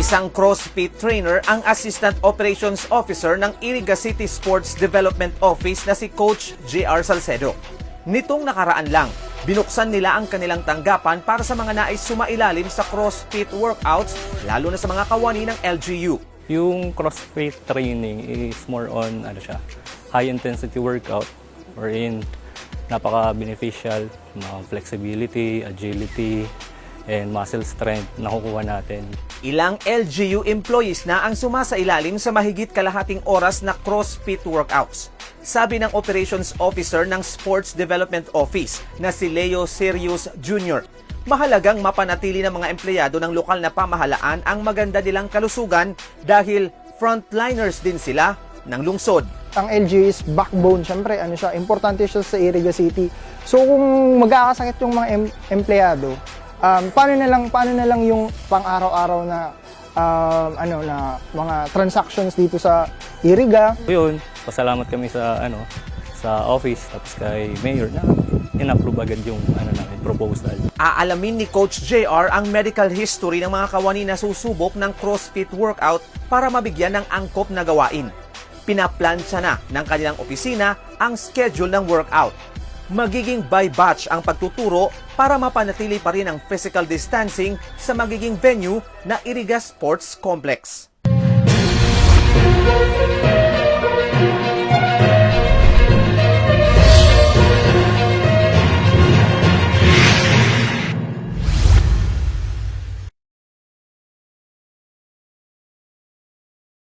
Isang CrossFit trainer ang Assistant Operations Officer ng Iriga City Sports Development Office na si Coach JR Salcedo. Nitong nakaraan lang, binuksan nila ang kanilang tanggapan para sa mga nais sumailalim sa CrossFit workouts, lalo na sa mga kawani ng LGU. Yung CrossFit training is more on high intensity workout wherein napaka-beneficial, mga flexibility, agility, and muscle strength na nakukuha natin. Ilang LGU employees na ang sumasailalim sa mahigit kalahating oras na CrossFit workouts. Sabi ng Operations Officer ng Sports Development Office na si Leo Sirius Jr., mahalagang mapanatili ng mga empleyado ng lokal na pamahalaan ang maganda nilang kalusugan dahil frontliners din sila ng lungsod. Ang LGU is backbone, syempre, importante siya sa Iriga City. So kung magkakasakit yung mga empleyado, paano na lang yung pang-araw-araw na mga transactions dito sa Iriga. Yun, pasalamat kami sa office tapos kay Mayor na in-approve agad yung proposal. Aalamin ni Coach JR ang medical history ng mga kawani na susubok ng CrossFit workout para mabigyan ng angkop na gawain. Pinaplansya na ng kanilang opisina ang schedule ng workout. Magiging by batch ang pagtuturo para mapanatili pa rin ang physical distancing sa magiging venue na Iriga Sports Complex.